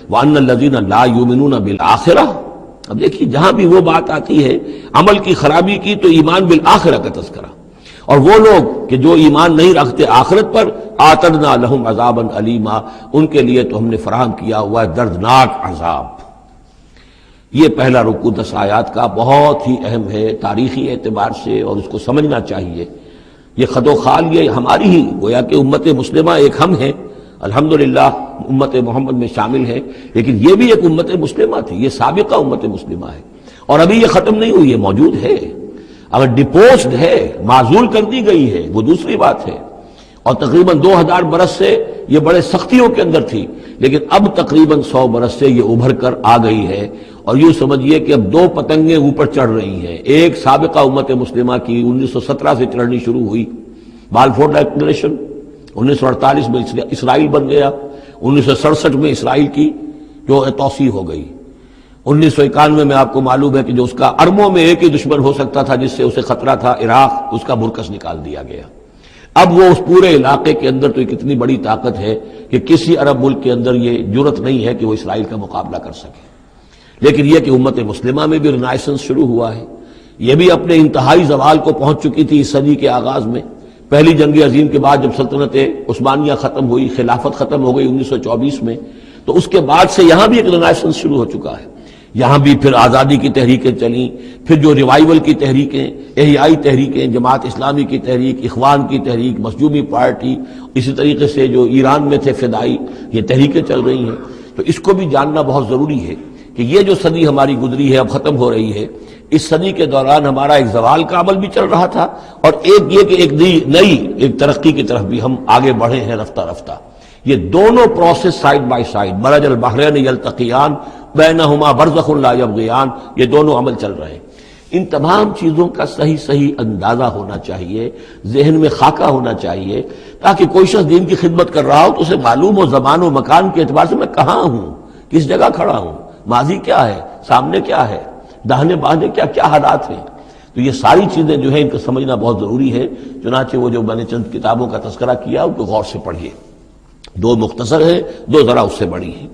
وَأَنَّ الَّذِينَ لَا يُؤْمِنُونَ بِالْآخِرَةِ. اب دیکھیے جہاں بھی وہ بات آتی ہے عمل کی خرابی کی تو ایمان بالآخرہ کا تذکرہ، اور وہ لوگ کہ جو ایمان نہیں رکھتے آخرت پر، آتدنا لہم عذابا علیما، ان کے لیے تو ہم نے فراہم کیا ہوا ہے دردناک عذاب. یہ پہلا رکوع 10 آیات کا بہت ہی اہم ہے تاریخی اعتبار سے، اور اس کو سمجھنا چاہیے. یہ خد و خال یہ ہماری ہی گویا کہ امت مسلمہ ایک ہم ہیں، الحمدللہ امت محمد میں شامل ہے، لیکن یہ بھی ایک امت مسلمہ تھی، یہ سابقہ امت مسلمہ ہے، اور ابھی یہ ختم نہیں ہوئی ہے، موجود ہے. اگر ڈپوزڈ ہے، معزول کر دی گئی ہے، وہ دوسری بات ہے، اور تقریباً 2000 برس سے یہ بڑے سختیوں کے اندر تھی، لیکن اب تقریباً 100 برس سے یہ ابھر کر آ گئی ہے. اور یوں سمجھیے کہ اب 2 پتنگیں اوپر چڑھ رہی ہیں. ایک سابقہ امت مسلمہ کی 1917 سے چڑھنی شروع ہوئی، بالفور ڈکلریشن، 1948 میں اسرائیل بن گیا، 1967 میں اسرائیل کی جو توسیع ہو گئی، 1991 میں آپ کو معلوم ہے کہ جو اس کا اربوں میں ایک ہی دشمن ہو سکتا تھا جس سے اسے خطرہ تھا، عراق، اس کا مرکز نکال دیا گیا. اب وہ اس پورے علاقے کے اندر تو ایک اتنی بڑی طاقت ہے کہ کسی عرب ملک کے اندر یہ جرت نہیں ہے کہ وہ اسرائیل کا مقابلہ کر سکے. لیکن یہ کہ امت مسلمہ میں بھی رینائسنس شروع ہوا ہے، یہ بھی اپنے انتہائی زوال کو پہنچ چکی تھی اس صدی کے آغاز میں. پہلی جنگ عظیم کے بعد جب سلطنت عثمانیہ ختم ہوئی، خلافت ختم ہو گئی 1924 میں، تو اس کے بعد سے یہاں بھی ایک رینائسنس شروع ہو چکا ہے. یہاں بھی پھر آزادی کی تحریکیں چلیں، پھر جو ریوائیول کی تحریکیں، احیائی تحریکیں، جماعت اسلامی کی تحریک، اخوان کی تحریک، مخزومی پارٹی، اسی طریقے سے جو ایران میں تھے فدائی، یہ تحریکیں چل رہی ہیں. تو اس کو بھی جاننا بہت ضروری ہے کہ یہ جو صدی ہماری گزری ہے، اب ختم ہو رہی ہے، اس صدی کے دوران ہمارا ایک زوال کا عمل بھی چل رہا تھا، اور ایک یہ کہ ایک نئی ایک ترقی کی طرف بھی ہم آگے بڑھے ہیں رفتہ رفتہ. یہ دونوں پروسیس سائیڈ بائی سائیڈ، مرج البحرین یلتقیان بینہما برزخ لا یبغیان، یہ دونوں عمل چل رہے ہیں. ان تمام چیزوں کا صحیح اندازہ ہونا چاہیے، ذہن میں خاکہ ہونا چاہیے، تاکہ کوئی شخص دین کی خدمت کر رہا ہو تو اسے معلوم ہو زمان و مکان کے اعتبار سے میں کہاں ہوں، کس جگہ کھڑا ہوں، ماضی کیا ہے، سامنے کیا ہے، داہنے بازے کیا حالات ہیں. تو یہ ساری چیزیں جو ہیں ان کو سمجھنا بہت ضروری ہے. چنانچہ وہ جو میں نے چند کتابوں کا تذکرہ کیا ان کو غور سے پڑھیے. 2 مختصر ہیں، 2 ذرا اس سے بڑی ہیں.